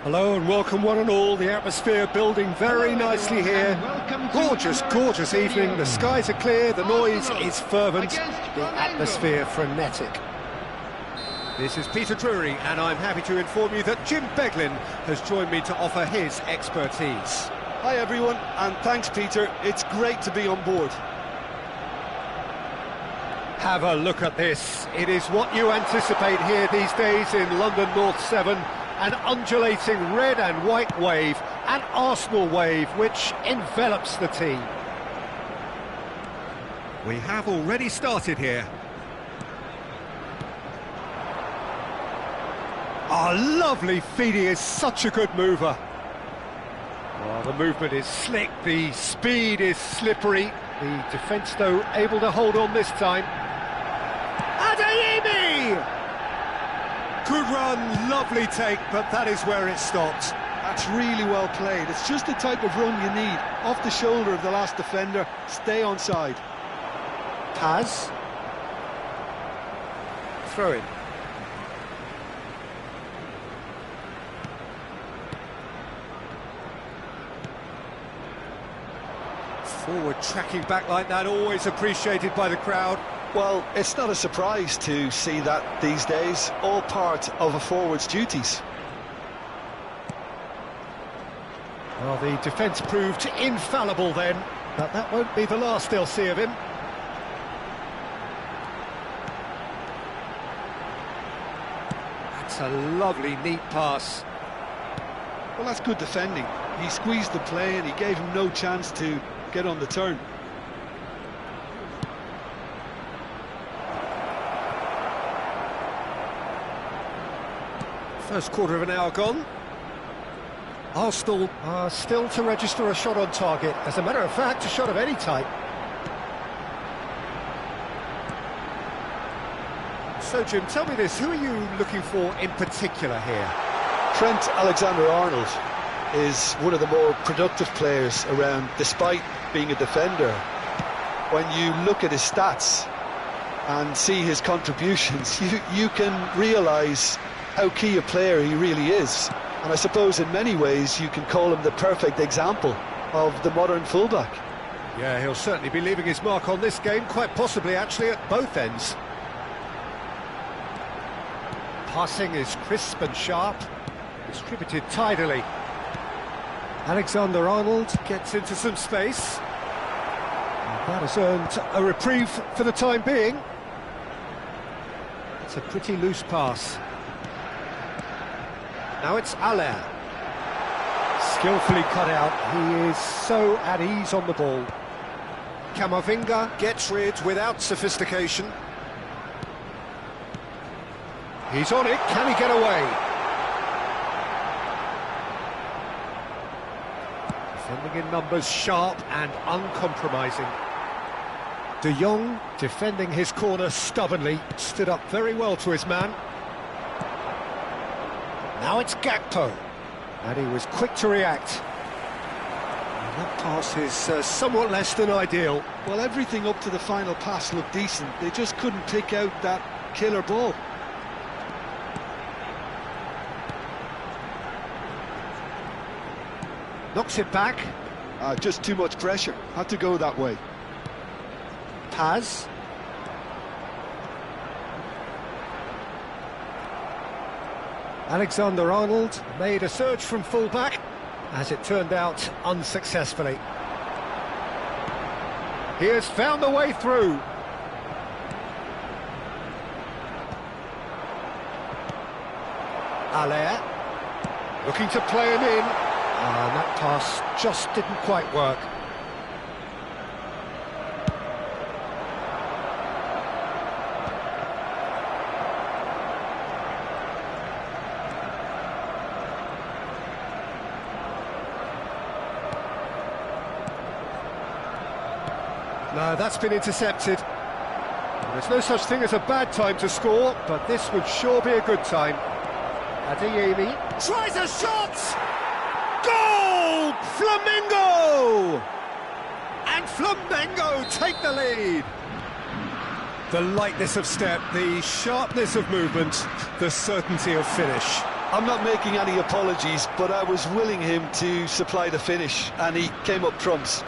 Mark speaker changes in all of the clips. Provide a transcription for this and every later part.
Speaker 1: Hello and welcome one and all, the atmosphere building very nicely here. Gorgeous, gorgeous evening, the skies are clear, the noise is fervent, the atmosphere frenetic. This is Peter Drury and I'm happy to inform you that Jim Beglin has joined me to offer his expertise.
Speaker 2: Hi everyone, and thanks Peter, it's great to be on board.
Speaker 1: Have a look at this, it is what you anticipate here these days in London North 7. An undulating red and white wave, an Arsenal wave which envelops the team. We have already started here. Oh, lovely feed, he is such a good mover. Oh, the movement is slick, the speed is slippery. The defence, though, able to hold on this time. Adeyemi! Good run, lovely take, but that is where it stops.
Speaker 2: That's really well played. It's just the type of run you need. Off the shoulder of the last defender, stay onside.
Speaker 1: Paz. Throw in. Forward tracking back like that, always appreciated by the crowd.
Speaker 2: Well, it's not a surprise to see that these days, all part of a forward's duties.
Speaker 1: Well, the defence proved infallible then, but that won't be the last they'll see of him. That's a lovely, neat pass.
Speaker 2: Well, that's good defending. He squeezed the play and he gave him no chance to get on the turn.
Speaker 1: First quarter of an hour gone. Arsenal are still to register a shot on target. As a matter of fact, a shot of any type. So, Jim, tell me this, who are you looking for in particular here?
Speaker 2: Trent Alexander-Arnold is one of the more productive players around, despite being a defender. When you look at his stats and see his contributions, you can realise how key a player he really is. And I suppose in many ways you can call him the perfect example of the modern fullback.
Speaker 1: Yeah, he'll certainly be leaving his mark on this game, quite possibly actually at both ends. Passing is crisp and sharp, distributed tidily. Alexander-Arnold gets into some space. And that has earned a reprieve for the time being. It's a pretty loose pass. Now it's Haller. Skillfully cut out. He is so at ease on the ball. Camavinga gets rid without sophistication. He's on it. Can he get away? Defending in numbers, sharp and uncompromising. De Jong defending his corner stubbornly, stood up very well to his man. Now it's Gakpo, and he was quick to react. And that pass is somewhat less than ideal.
Speaker 2: Well, everything up to the final pass looked decent. They just couldn't pick out that killer ball.
Speaker 1: Knocks it back.
Speaker 2: Just too much pressure. Had to go that way.
Speaker 1: Paz. Alexander-Arnold made a surge from full-back, as it turned out, unsuccessfully. He has found the way through. Haller, looking to play him in. And that pass just didn't quite work. No, that's been intercepted. There's no such thing as a bad time to score, but this would sure be a good time. Adeyemi tries a shot! Goal! Flamengo! And Flamengo take the lead. The lightness of step, the sharpness of movement, the certainty of finish.
Speaker 2: I'm not making any apologies, but I was willing him to supply the finish, and he came up trumps.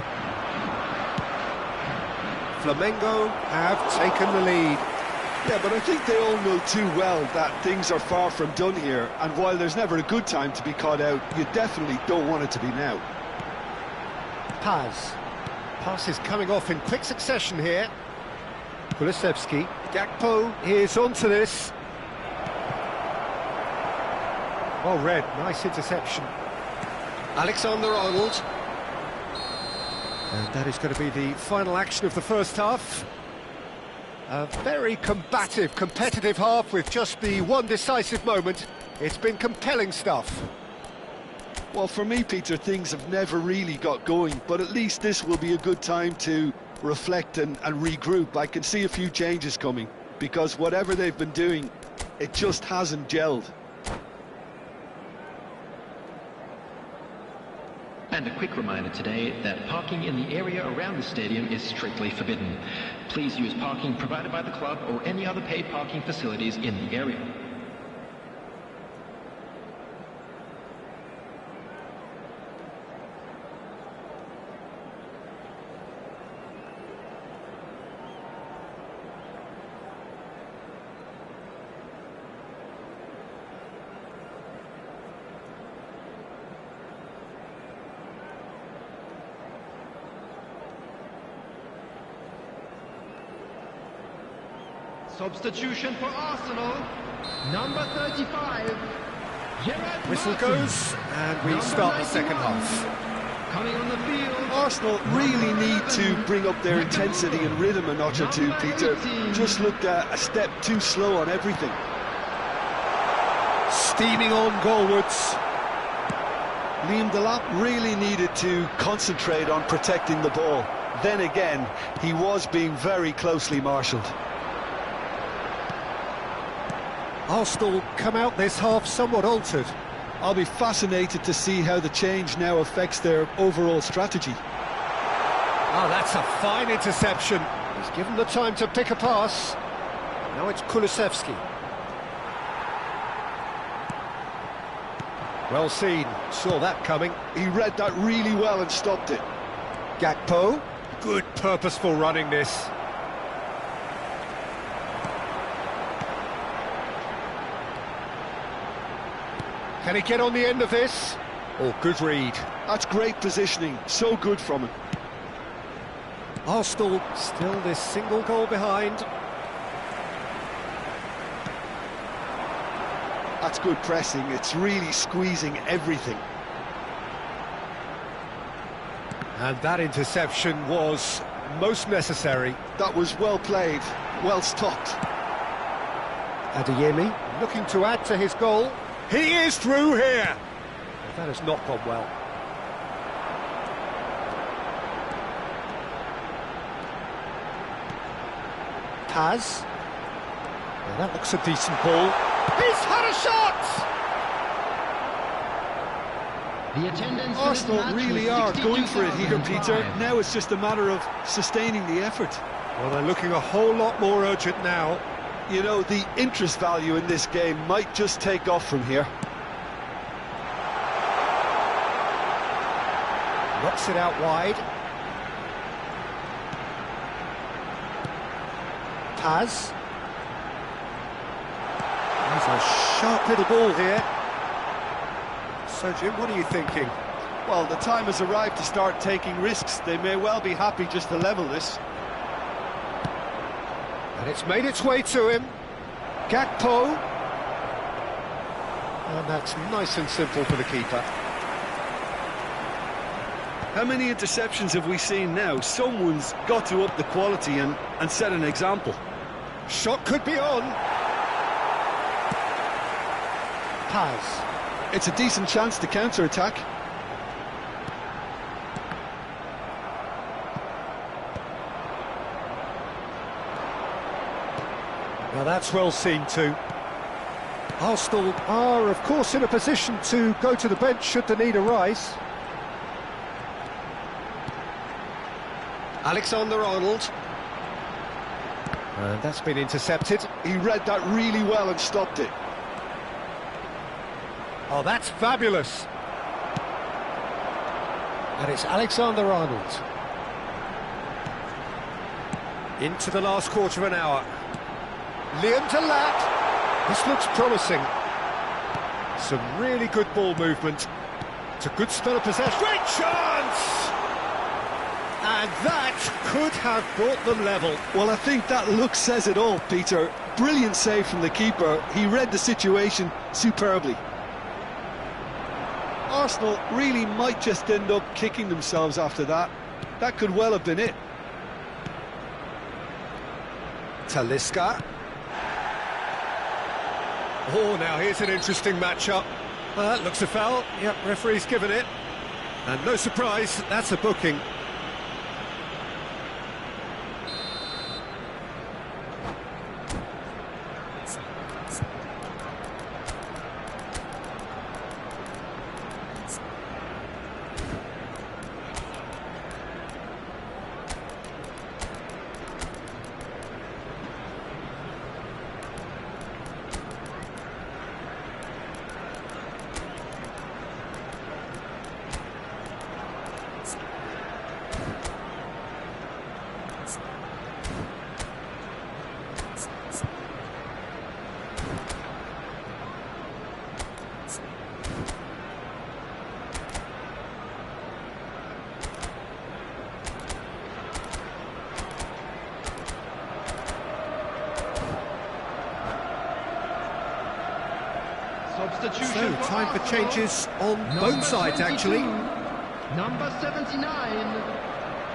Speaker 1: Flamengo have taken the lead.
Speaker 2: Yeah, but I think they all know too well that things are far from done here, and while there's never a good time to be caught out, you definitely don't want it to be now.
Speaker 1: Paz. Pass is coming off in quick succession here. Kulusevski. Gakpo is onto this. Well read, nice interception. Alexander-Arnold. And that is going to be the final action of the first half. A very combative, competitive half with just the one decisive moment. It's been compelling stuff.
Speaker 2: Well, for me, Peter, things have never really got going, but at least this will be a good time to reflect and regroup. I can see a few changes coming, because whatever they've been doing, it just hasn't gelled.
Speaker 3: And a quick reminder today that parking in the area around the stadium is strictly forbidden. Please use parking provided by the club or any other paid parking facilities in the area.
Speaker 4: Substitution for Arsenal, number 35.
Speaker 1: Whistle goes, and we start the second half.
Speaker 4: Coming on the field.
Speaker 2: Arsenal really need to bring up their intensity and rhythm a notch or two, Peter. Just looked a step too slow on everything.
Speaker 1: Steaming on goalwards.
Speaker 2: Liam Delap really needed to concentrate on protecting the ball. Then again, he was being very closely marshalled.
Speaker 1: Arsenal come out this half somewhat altered.
Speaker 2: I'll be fascinated to see how the change now affects their overall strategy.
Speaker 1: Oh, that's a fine interception. He's given the time to pick a pass. Now it's Kulusevski. Well seen, saw that coming.
Speaker 2: He read that really well and stopped it.
Speaker 1: Gakpo, good purposeful running this. Can he get on the end of this? Oh, good read.
Speaker 2: That's great positioning, so good from him.
Speaker 1: Arsenal still this single goal behind.
Speaker 2: That's good pressing, it's really squeezing everything.
Speaker 1: And that interception was most necessary.
Speaker 2: That was well played, well stopped.
Speaker 1: Adeyemi looking to add to his goal. He is through here! That has not gone well. Paz. Well, that looks a decent ball. He's had a shot!
Speaker 3: The attendance
Speaker 2: Arsenal really are going for it here, Peter. Now it's just a matter of sustaining the effort.
Speaker 1: Well, they're looking a whole lot more urgent now.
Speaker 2: You know, the interest value in this game might just take off from here.
Speaker 1: Knocks it out wide. Paz. He's a sharp little ball here. So, Jim, what are you thinking?
Speaker 2: Well, the time has arrived to start taking risks. They may well be happy just to level this.
Speaker 1: And it's made its way to him. Gakpo. And that's nice and simple for the keeper.
Speaker 2: How many interceptions have we seen now? Someone's got to up the quality and set an example.
Speaker 1: Shot could be on. Paz.
Speaker 2: It's a decent chance to counter-attack.
Speaker 1: Now that's well seen too. Arsenal are, of course, in a position to go to the bench should the need arise. Alexander-Arnold. And that's been intercepted.
Speaker 2: He read that really well and stopped it.
Speaker 1: Oh, that's fabulous. And it's Alexander-Arnold. Into the last quarter of an hour. Liam Delap. This looks promising. Some really good ball movement. It's a good spell of possession. Great chance! And that could have brought them level.
Speaker 2: Well, I think that look says it all, Peter. Brilliant save from the keeper. He read the situation superbly. Arsenal really might just end up kicking themselves after that. That could well have been it.
Speaker 1: Talisca. Oh, now here's an interesting matchup. That looks a foul. Yep, referee's given it. And no surprise, that's a booking. So, time for changes on both sides, actually.
Speaker 4: Number 79,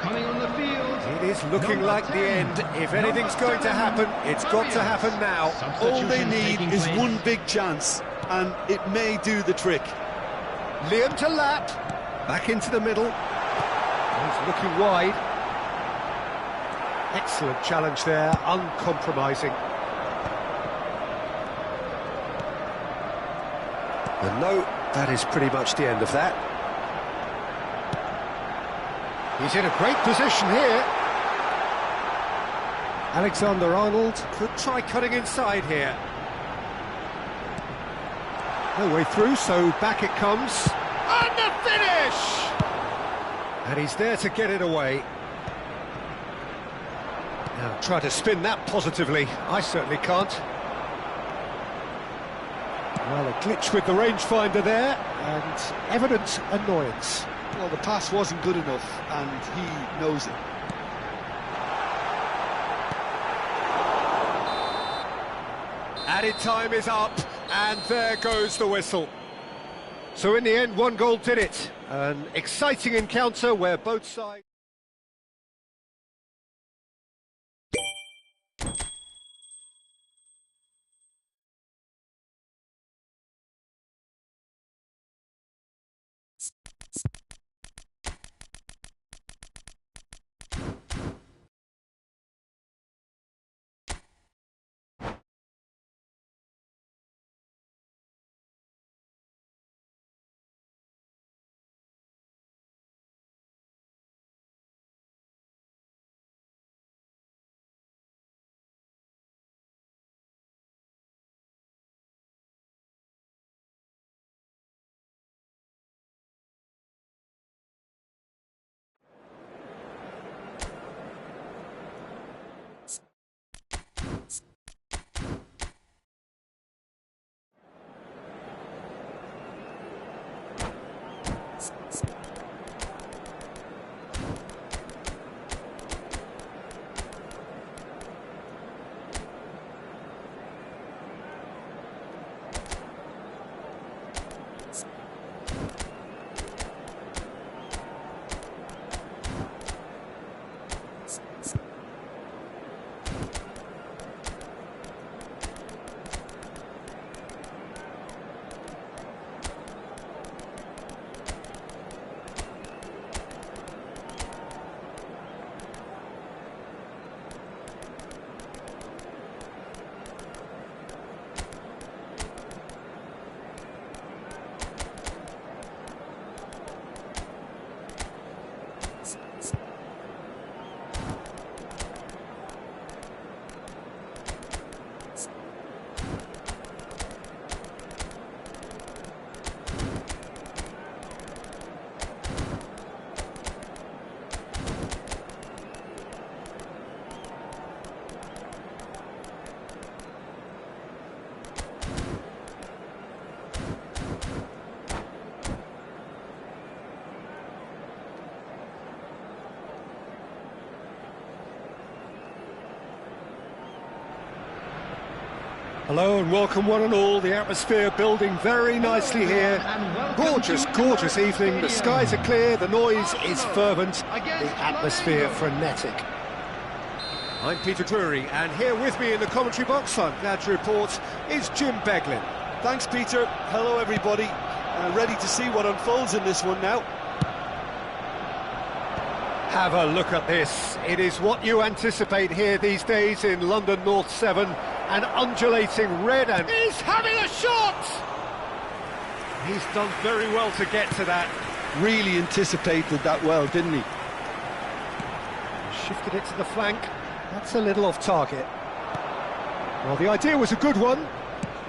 Speaker 4: coming on the field.
Speaker 1: It is looking like the end. If anything's going to happen, it's got to happen now.
Speaker 2: All they need is one big chance, and it may do the trick.
Speaker 1: Liam Delap. Back into the middle. He's looking wide. Excellent challenge there, uncompromising. And no, that is pretty much the end of that. He's in a great position here. Alexander-Arnold could try cutting inside here. No way through, so back it comes. And the finish! And he's there to get it away. Now try to spin that positively. I certainly can't. Well, a glitch with the rangefinder there, and evident annoyance.
Speaker 2: Well, the pass wasn't good enough, and he knows it.
Speaker 1: Added time is up, and there goes the whistle. So in the end, one goal did it. An exciting encounter where both sides... Hello and welcome one and all, the atmosphere building very nicely here. Gorgeous, gorgeous evening, the skies are clear, the noise is fervent, the atmosphere frenetic. I'm Peter Drury, and here with me in the commentary box, I'm glad to report, is Jim Beglin.
Speaker 2: Thanks, Peter. Hello, everybody. Ready to see what unfolds in this one now.
Speaker 1: Have a look at this. It is what you anticipate here these days in London North 7. An undulating red, and he's having a shot! He's done very well to get to that.
Speaker 2: Really anticipated that well, didn't he?
Speaker 1: Shifted it to the flank. That's a little off target. Well, the idea was a good one.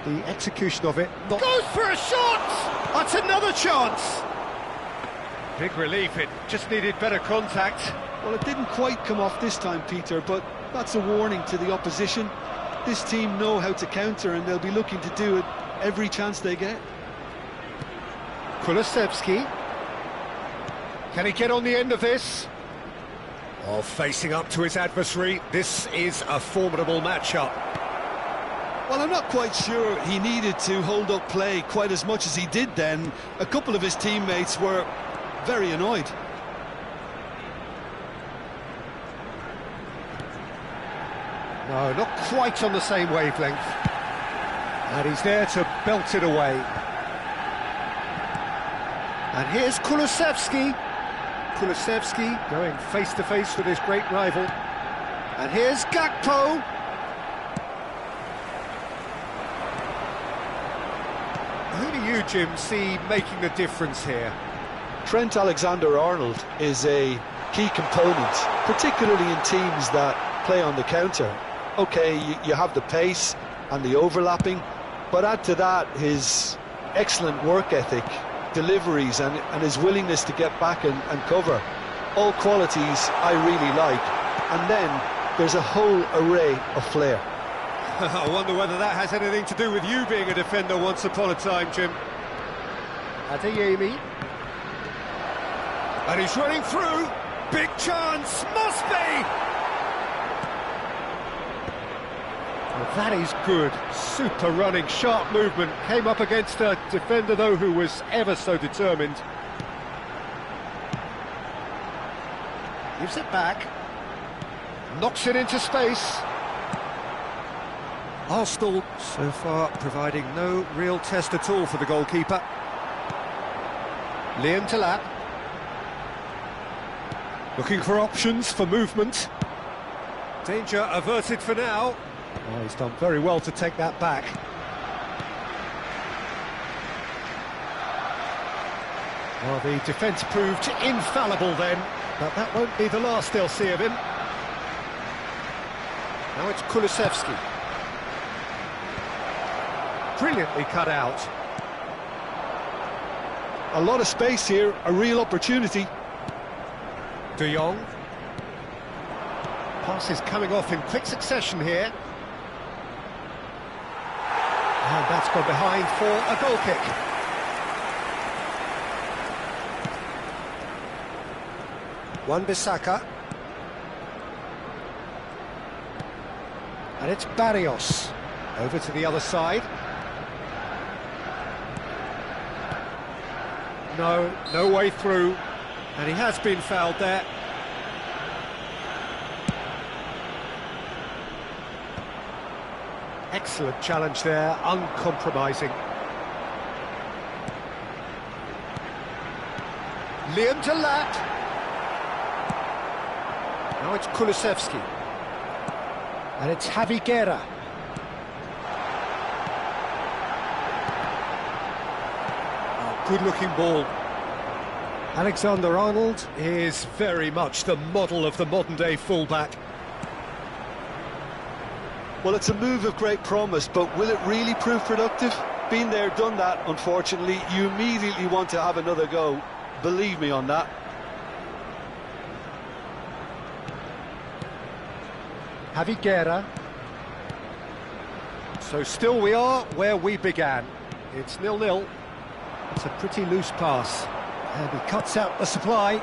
Speaker 1: The execution of it not... Goes for a shot! That's another chance! Big relief, it just needed better contact.
Speaker 2: Well, it didn't quite come off this time, Peter, but that's a warning to the opposition. This team know how to counter, and they'll be looking to do it every chance they get.
Speaker 1: Kulusevski. Can he get on the end of this? Oh, facing up to his adversary, this is a formidable matchup.
Speaker 2: Well, I'm not quite sure he needed to hold up play quite as much as he did then. A couple of his teammates were very annoyed.
Speaker 1: No, not quite on the same wavelength. And he's there to belt it away. And here's Kulusevski. Kulusevski going face-to-face with his great rival. And here's Gakpo. Who do you, Jim, see making the difference here?
Speaker 2: Trent Alexander-Arnold is a key component, particularly in teams that play on the counter. Okay, you have the pace and the overlapping, but add to that his excellent work ethic, deliveries and his willingness to get back and cover. All qualities I really like. And then there's a whole array of flair.
Speaker 1: I wonder whether that has anything to do with you being a defender once upon a time, Jim. Adeyemi. And he's running through. Big chance, must be! Well, that is good. Super running, sharp movement. Came up against a defender, though, who was ever so determined. Gives it back. Knocks it into space. Arsenal, so far, providing no real test at all for the goalkeeper. Liam Delap. Looking for options for movement. Danger averted for now. Oh, he's done very well to take that back. Well, the defence proved infallible then, but that won't be the last they'll see of him. Now it's Kulusevski. Brilliantly cut out.
Speaker 2: A lot of space here, a real opportunity.
Speaker 1: De Jong. Passes coming off in quick succession here. And that's gone behind for a goal kick. Wan-Bissaka. And it's Barrios. Over to the other side. No way through. And he has been fouled there. Excellent challenge there, uncompromising. Liam Delap. Now it's Kulusevski. And it's Javi Guerra. Oh, good-looking ball. Alexander-Arnold is very much the model of the modern-day fullback.
Speaker 2: Well, it's a move of great promise, but will it really prove productive? Been there, done that, unfortunately. You immediately want to have another go. Believe me on that.
Speaker 1: Javi Guerra. So still we are where we began. It's 0-0. It's a pretty loose pass. And he cuts out the supply.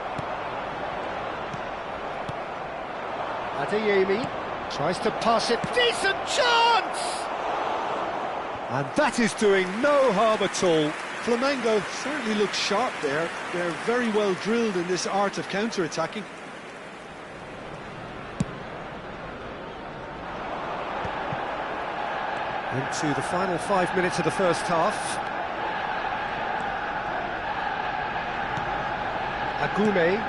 Speaker 1: Adeyemi tries to pass it. Decent chance! And that is doing no harm at all.
Speaker 2: Flamengo certainly looks sharp there. They're very well drilled in this art of counter-attacking.
Speaker 1: Into the final 5 minutes of the first half. Agume.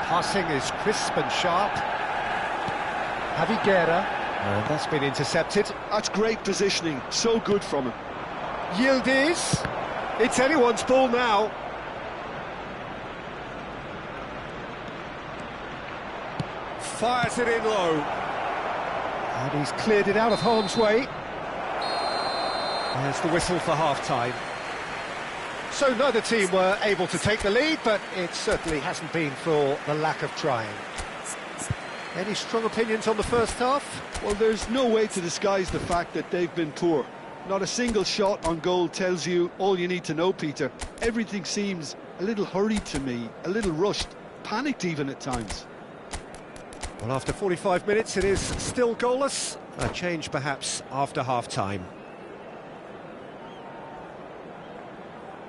Speaker 1: Passing is crisp and sharp. Javi Guerra. And that's been intercepted.
Speaker 2: That's great positioning. So good from him.
Speaker 1: Yildiz. It's anyone's ball now. Fires it in low. And he's cleared it out of harm's way. There's the whistle for half-time. So neither team were able to take the lead, but it certainly hasn't been for the lack of trying. Any strong opinions on the first half?
Speaker 2: Well, there's no way to disguise the fact that they've been poor. Not a single shot on goal tells you all you need to know, Peter. Everything seems a little hurried to me, a little rushed, panicked even at times.
Speaker 1: Well, after 45 minutes, it is still goalless. A change, perhaps, after half-time.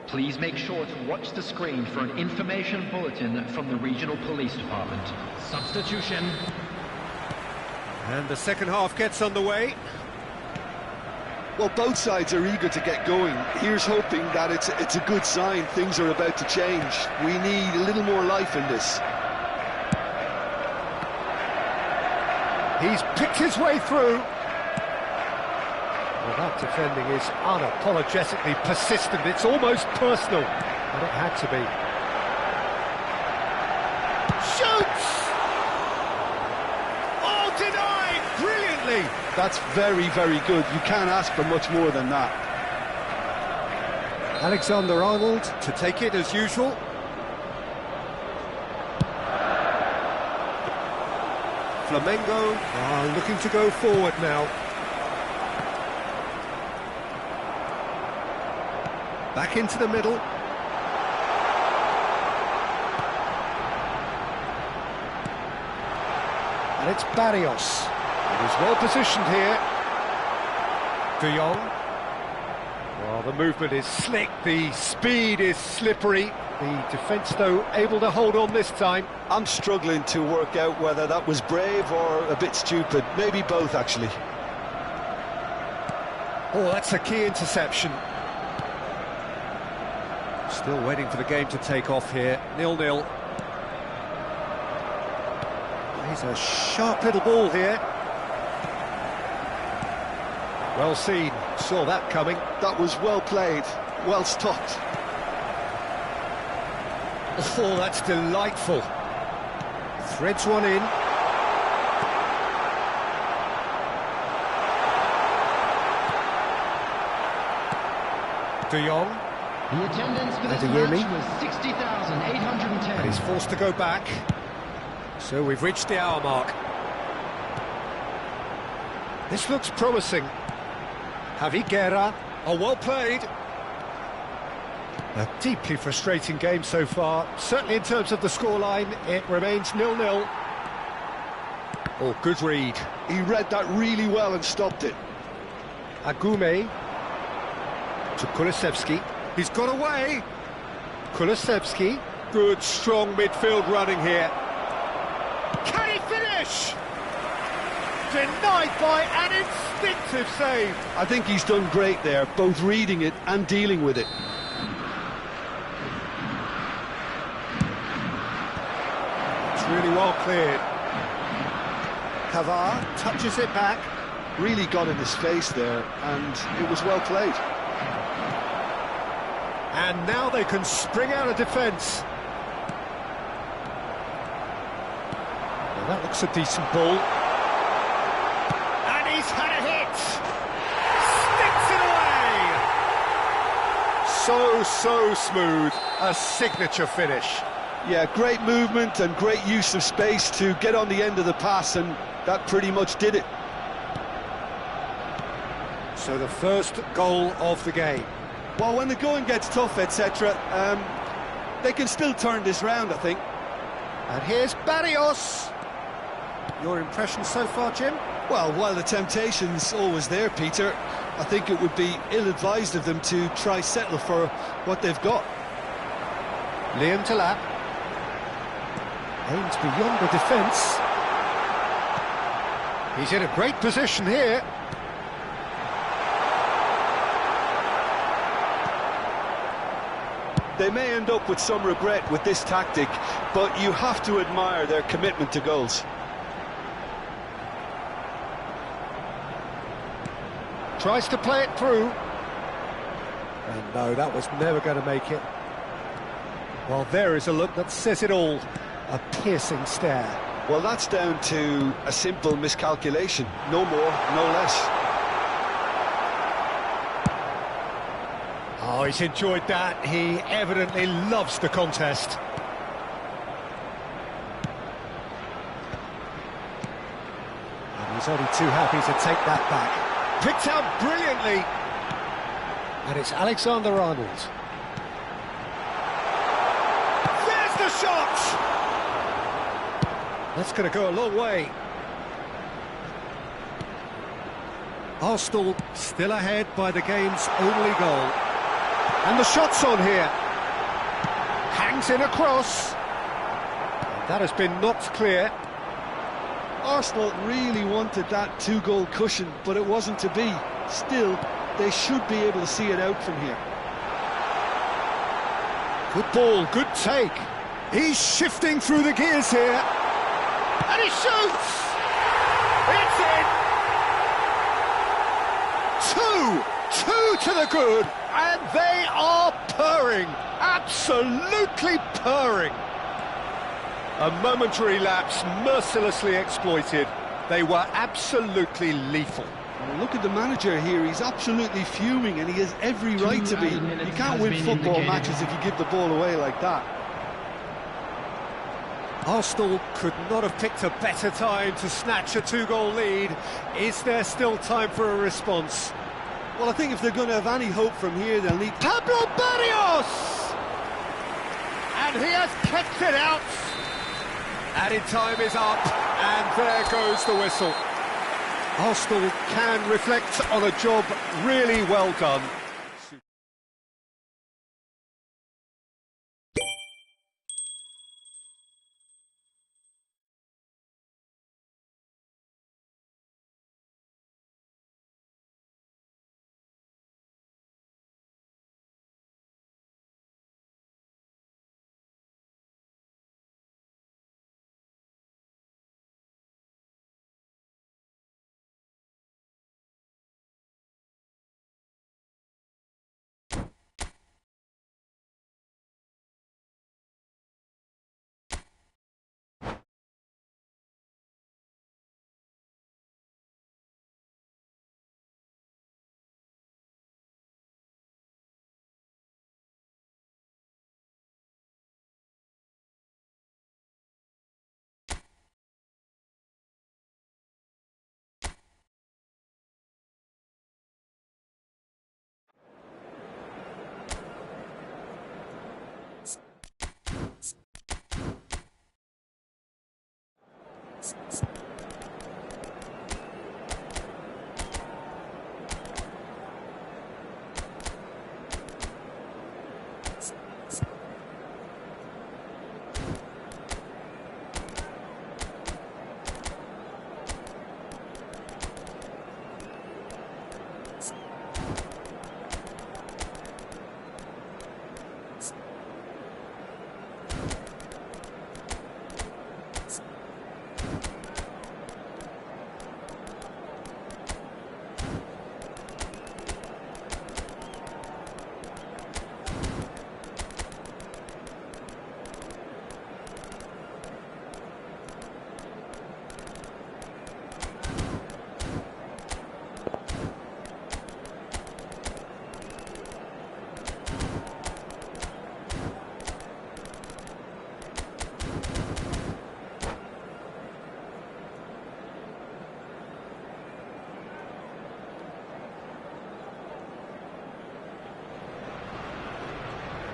Speaker 3: Please make sure to watch the screen for an information bulletin from the Regional Police Department. Substitution.
Speaker 1: And the second half gets underway.
Speaker 2: Well, both sides are eager to get going. Here's hoping that it's a good sign. Things are about to change. We need a little more life in this.
Speaker 1: He's picked his way through. Well, that defending is unapologetically persistent. It's almost personal, but it had to be. Shoots! Oh, denied! Brilliantly!
Speaker 2: That's very, very good. You can't ask for much more than that.
Speaker 1: Alexander-Arnold to take it as usual. Flamengo are looking to go forward now. Back into the middle. And it's Barrios. It is well positioned here. De Jong. Well, the movement is slick, the speed is slippery. The defence, though, able to hold on this time.
Speaker 2: I'm struggling to work out whether that was brave or a bit stupid. Maybe both, actually.
Speaker 1: Oh, that's a key interception. Still waiting for the game to take off here. 0-0. He's a sharp little ball here. Well seen. Saw that coming.
Speaker 2: That was well played. Well stopped.
Speaker 1: Oh, that's delightful. Threads one in. De Jong.
Speaker 4: The attendance for this
Speaker 1: Adeyemi.
Speaker 4: match was 60,810.
Speaker 1: And he's forced to go back. So we've reached the hour mark. This looks promising. Javi Guerra. Oh, well played. A deeply frustrating game so far. Certainly in terms of the scoreline, it remains 0-0. Oh, good read.
Speaker 2: He read that really well and stopped it.
Speaker 1: Agume to Kulusevski. He's got away. Kulusevski. Good, strong midfield running here. Can he finish? Denied by an instinctive save.
Speaker 2: I think he's done great there, both reading it and dealing with it.
Speaker 1: It's really well cleared. Cavar touches it back.
Speaker 2: Really got in his face there, and it was well played.
Speaker 1: And now they can spring out of defence. Well, that looks a decent ball. And he's had a hit! Sticks it away! So smooth. A signature finish.
Speaker 2: Yeah, great movement and great use of space to get on the end of the pass, and that pretty much did it.
Speaker 1: So the first goal of the game.
Speaker 2: Well, when the going gets tough, etc., they can still turn this round, I think.
Speaker 1: And here's Barrios. Your impression so far, Jim?
Speaker 2: Well, while the temptation's always there, Peter, I think it would be ill-advised of them to try settle for what they've got.
Speaker 1: Liam Delap. Aims beyond the defence. He's in a great position here.
Speaker 2: They may end up with some regret with this tactic, but you have to admire their commitment to goals.
Speaker 1: Tries to play it through. And no, that was never going to make it. Well, there is a look that says it all. A piercing stare.
Speaker 2: Well, that's down to a simple miscalculation. No more, no less.
Speaker 1: Oh, he's enjoyed that. He evidently loves the contest. And he's only too happy to take that back. Picked out brilliantly. And it's Alexander-Arnold. There's the shot! That's going to go a long way. Arsenal still ahead by the game's only goal. And the shot's on here. Hangs in across. That has been knocked clear.
Speaker 2: Arsenal really wanted that two-goal cushion, but it wasn't to be. Still, they should be able to see it out from here.
Speaker 1: Good ball, good take. He's shifting through the gears here. And he shoots! It's in! Two to the good, and they are purring, absolutely purring. A momentary lapse mercilessly exploited. They were absolutely lethal.
Speaker 2: Well, look at the manager here, he's absolutely fuming, and he has every right to be. You can't win football matches if you give the ball away like that.
Speaker 1: Arsenal could not have picked a better time to snatch a two-goal lead. Is there still time for a response?
Speaker 2: Well, I think if they're going to have any hope from here, they'll need...
Speaker 1: Pablo Barrios! And he has kept it out. Added time is up, and there goes the whistle. Arsenal can reflect on a job really well done.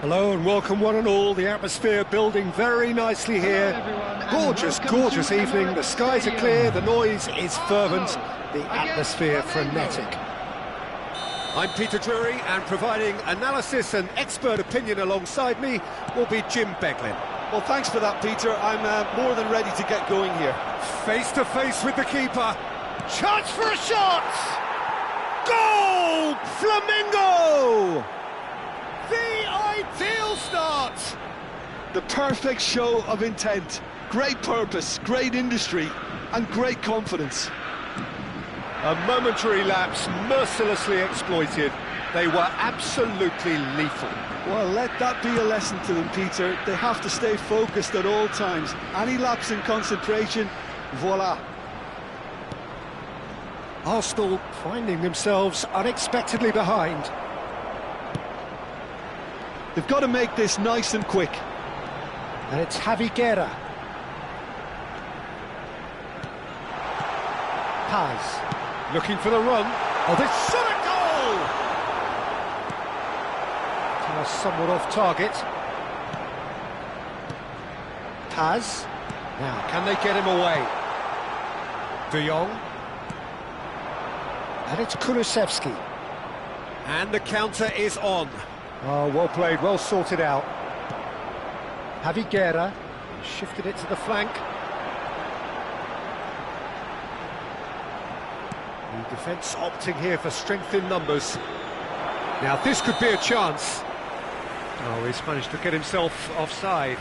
Speaker 1: Hello and welcome one and all. The atmosphere building very nicely here. Gorgeous, gorgeous evening. The skies are clear, the noise is fervent, the atmosphere frenetic. I'm Peter Drury, and providing analysis and expert opinion alongside me will be Jim Beglin.
Speaker 2: Well, thanks for that, Peter. I'm more than ready to get going here.
Speaker 1: Face to face with the keeper. Chance for a shot! Goal! Flamengo! The ideal start!
Speaker 2: The perfect show of intent, great purpose, great industry, and great confidence.
Speaker 1: A momentary lapse mercilessly exploited. They were absolutely lethal.
Speaker 2: Well, let that be a lesson to them, Peter. They have to stay focused at all times. Any lapse in concentration, voila.
Speaker 1: Arsenal finding themselves unexpectedly behind.
Speaker 2: They've got to make this nice and quick.
Speaker 1: And it's Javi Guerra. Paz, looking for the run. Oh, this shot a goal! Somewhat off target. Paz. Now, can they get him away? De Jong. And it's Kulusevski. And the counter is on. Oh, well played, well sorted out. Javi Guerra shifted it to the flank. The defence opting here for strength in numbers. Now this could be a chance. Oh, he's managed to get himself offside.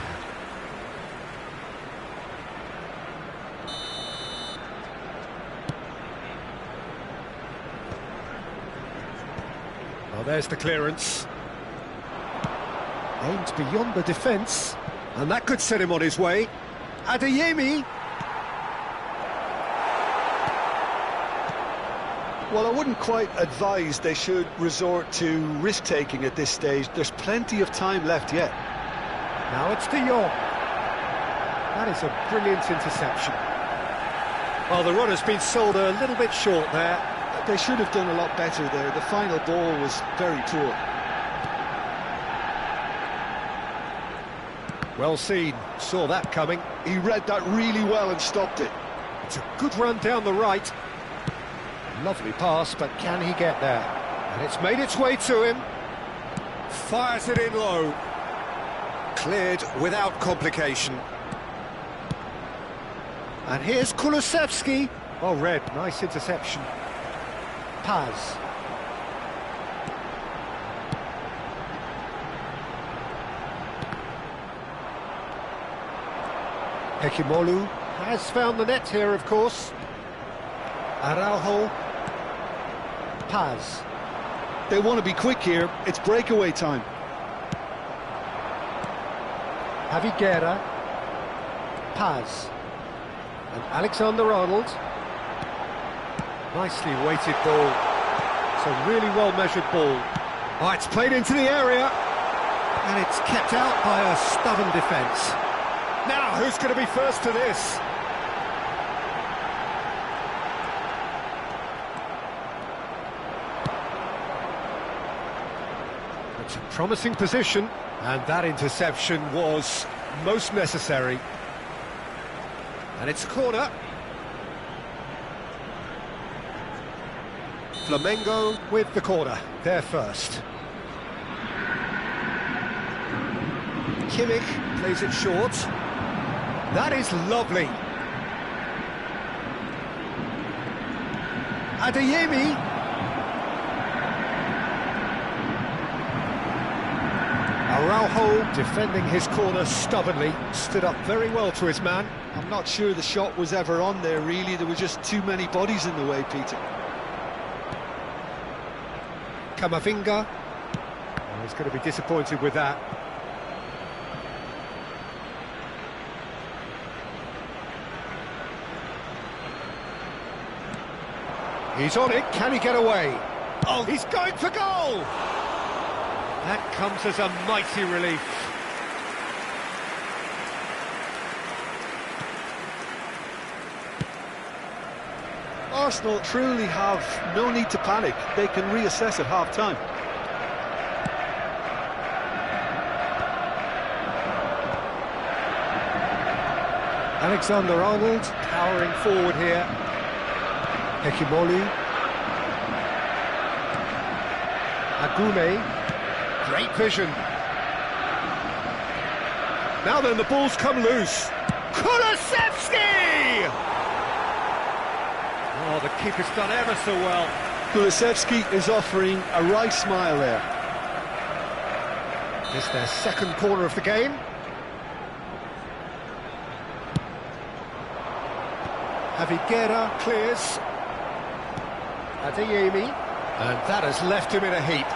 Speaker 1: Oh, there's the clearance. Aimed beyond the defence, and that could set him on his way. Adeyemi.
Speaker 2: Well, I wouldn't quite advise they should resort to risk-taking at this stage. There's plenty of time left yet.
Speaker 1: Now it's De Jong. That is a brilliant interception. Well, the run has been sold a little bit short there.
Speaker 2: They should have done a lot better there. The final ball was very poor.
Speaker 1: Well seen, saw that coming.
Speaker 2: He read that really well and stopped it.
Speaker 1: It's a good run down the right. Lovely pass, but can he get there? And it's made its way to him. Fires it in low. Cleared without complication. And here's Kulusevski. Oh, Red, nice interception. Paz. Hekimolu has found the net here, of course. Araujo. Paz.
Speaker 2: They want to be quick here. It's breakaway time.
Speaker 1: Javi Guerra. Paz. And Alexander-Arnold. Nicely weighted ball. It's a really well-measured ball. Oh, it's played into the area. And it's kept out by a stubborn defence. Now, who's going to be first to this? It's a promising position, and that interception was most necessary. And it's a corner. Flamengo with the corner, they're first. Kimmich plays it short. That is lovely. Adeyemi. Araujo defending his corner stubbornly, stood up very well to his man.
Speaker 2: I'm not sure the shot was ever on there, really. There were just too many bodies in the way, Peter.
Speaker 1: Camavinga. Oh, he's going to be disappointed with that. He's on it, can he get away? Oh, he's going for goal! That comes as a mighty relief.
Speaker 2: Arsenal truly have no need to panic. They can reassess at half-time.
Speaker 1: Alexander-Arnold powering forward here. Hekimolu. Agume. Great vision. Now then, the ball's come loose. Kulusevski! Oh, the keeper's done ever so well.
Speaker 2: Kulusevski is offering a right smile there.
Speaker 1: It's their second corner of the game. Javi Guerra clears. Adeyemi. And that has left him in a heap.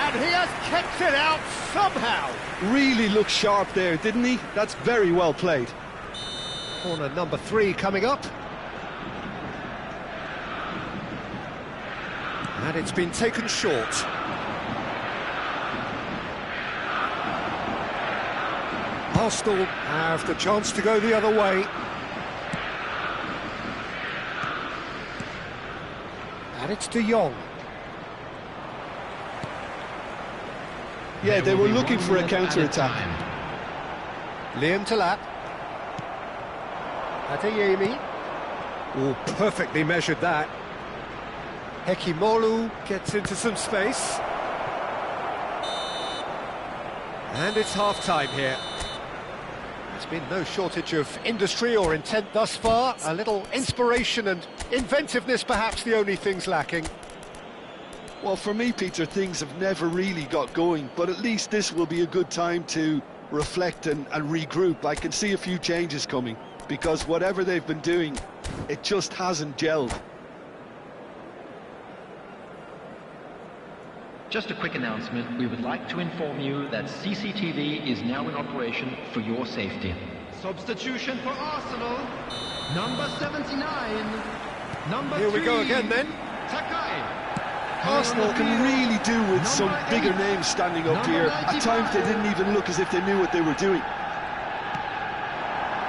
Speaker 1: And he has kept it out somehow.
Speaker 2: Really looked sharp there, didn't he? That's very well played.
Speaker 1: Corner number 3 coming up. And it's been taken short. Arsenal have the chance to go the other way. And it's De Jong.
Speaker 2: Yeah, they were looking for a counter-attack.
Speaker 1: Liam Talat. Adeyemi. Oh, perfectly measured that. Hekimolu gets into some space. And it's half-time here. There's been no shortage of industry or intent thus far. A little inspiration and inventiveness, perhaps the only things lacking.
Speaker 2: Well, for me, Peter, things have never really got going, but at least this will be a good time to reflect and regroup. I can see a few changes coming, because whatever they've been doing, it just hasn't gelled.
Speaker 3: Just a quick announcement. We would like to inform you that CCTV is now in operation for your safety.
Speaker 4: Substitution for Arsenal. Number 79. Number 3.
Speaker 1: Here we go again then.
Speaker 4: Takai.
Speaker 2: Arsenal can really do with some bigger names standing up here. At times they didn't even look as if they knew what they were doing.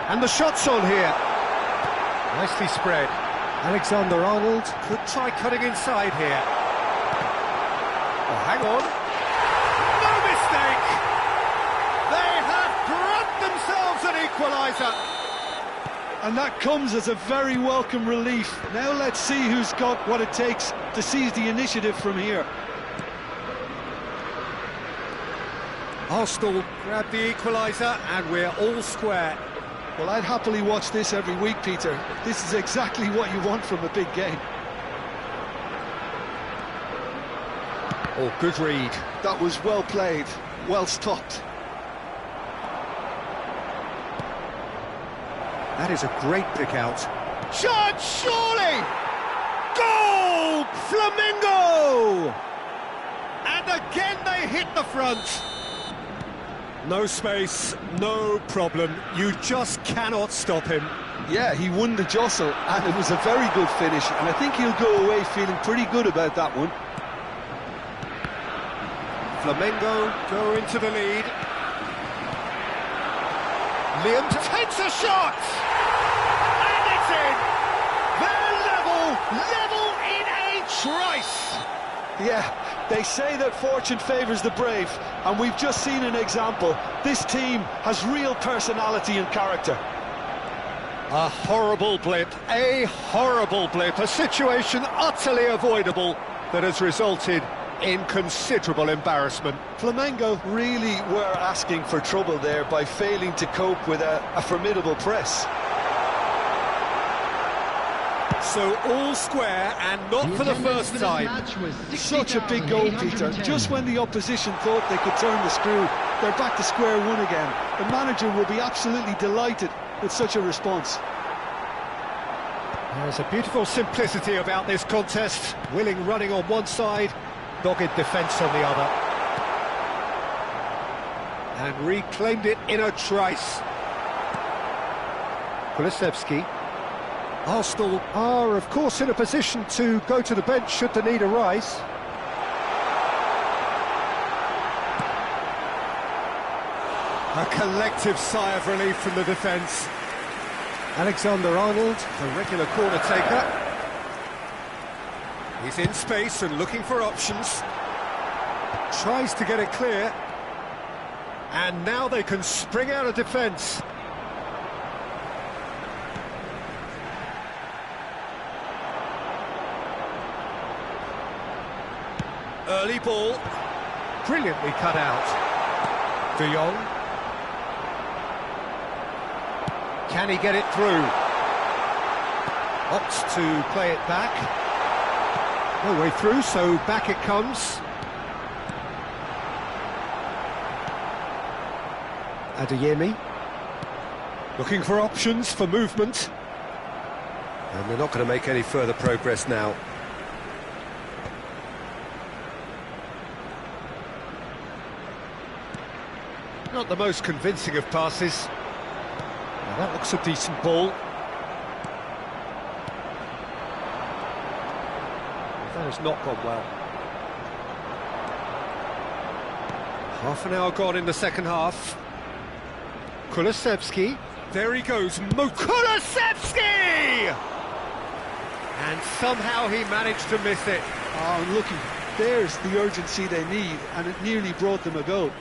Speaker 1: And the shot's on here. Nicely spread. Alexander-Arnold could try cutting inside here. Oh, hang on. No mistake! They have grabbed themselves an equaliser.
Speaker 2: And that comes as a very welcome relief. Now let's see who's got what it takes to seize the initiative from here.
Speaker 1: Arsenal grab the equaliser and we're all square.
Speaker 2: Well, I'd happily watch this every week, Peter. This is exactly what you want from a big game.
Speaker 1: Oh, good read.
Speaker 2: That was well played, well stopped.
Speaker 1: That is a great pick out. Shot, surely! Goal! Flamengo! And again they hit the front. No space, no problem. You just cannot stop him.
Speaker 2: Yeah, he won the jostle, and it was a very good finish, and I think he'll go away feeling pretty good about that one.
Speaker 1: Flamengo go into the lead. Liam takes a shot! And it's in! They're level in a trice!
Speaker 2: Yeah, they say that fortune favours the brave, and we've just seen an example. This team has real personality and character.
Speaker 1: A horrible blip, a situation utterly avoidable that has resulted in considerable embarrassment.
Speaker 2: Flamengo really were asking for trouble there by failing to cope with a formidable press.
Speaker 1: So all square, and not for the first time.
Speaker 2: Such a big goal, Peter. Just when the opposition thought they could turn the screw, they're back to square one again. The manager will be absolutely delighted with such a response.
Speaker 1: There's a beautiful simplicity about this contest. Willing running on one side, dogged defence on the other. And reclaimed it in a trice. Kulusevski. Arsenal are, of course, in a position to go to the bench should the need arise. A collective sigh of relief from the defence. Alexander-Arnold, the regular corner taker. He's in space and looking for options. Tries to get it clear. And now they can spring out of defence. Early ball, brilliantly cut out. De Jong. Can he get it through? Opts to play it back. No way through, so back it comes. Adeyemi. Looking for options for movement. And they're not going to make any further progress now. Not the most convincing of passes. Now that looks a decent ball. That has not gone well. Half an hour gone in the second half. Kulusevski. There he goes. Kulusevski! And somehow he managed to miss it.
Speaker 2: Oh, looking, there's the urgency they need, and it nearly brought them a goal.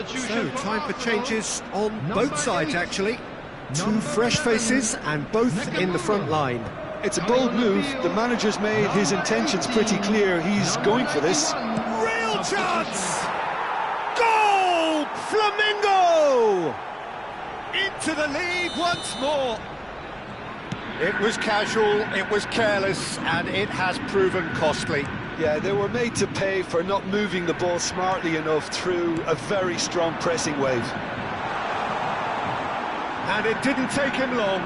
Speaker 1: So, time for changes on both sides, actually. Two fresh faces, and both in the front line.
Speaker 2: It's a bold move. The manager's made his intentions pretty clear. He's going for this.
Speaker 1: Real Real chance! Goal! Flamengo! Into the lead once more. It was casual, it was careless, and it has proven costly.
Speaker 2: Yeah, they were made to pay for not moving the ball smartly enough through a very strong pressing wave.
Speaker 1: And it didn't take him long.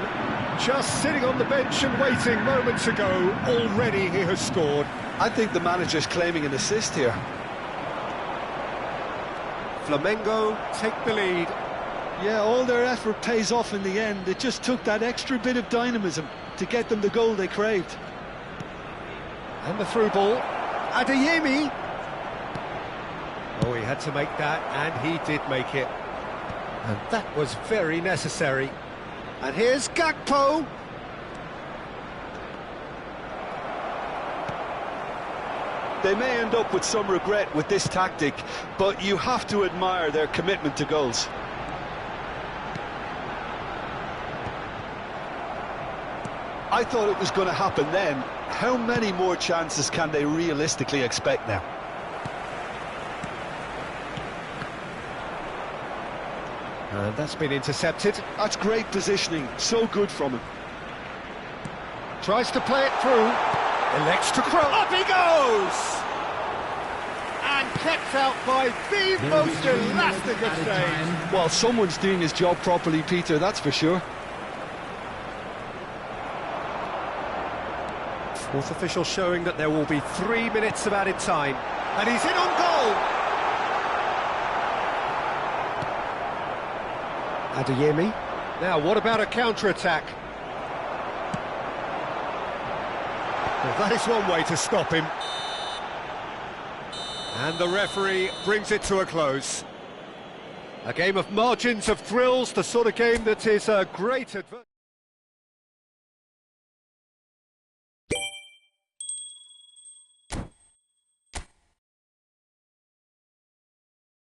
Speaker 1: Just sitting on the bench and waiting moments ago, already he has scored.
Speaker 2: I think the manager's claiming an assist here.
Speaker 1: Flamengo take the lead.
Speaker 2: Yeah, all their effort pays off in the end. It just took that extra bit of dynamism to get them the goal they craved.
Speaker 1: And the through ball. Adeyemi. Oh, he had to make that, and he did make it. And that was very necessary. And here's Gakpo.
Speaker 2: They may end up with some regret with this tactic, but you have to admire their commitment to goals. I thought it was going to happen then. How many more chances can they realistically expect now?
Speaker 1: And that's been intercepted.
Speaker 2: That's great positioning, so good from him.
Speaker 1: Tries to play it through. Elects to cross. Up he goes! And kept out by the most elastic of saves.
Speaker 2: Well, someone's doing his job properly, Peter, that's for sure.
Speaker 1: Fourth official showing that there will be 3 minutes of added time. And he's in on goal! Adeyemi. Now, what about a counter-attack? Well, that is one way to stop him. And the referee brings it to a close. A game of margins of thrills, the sort of game that is a great advantage.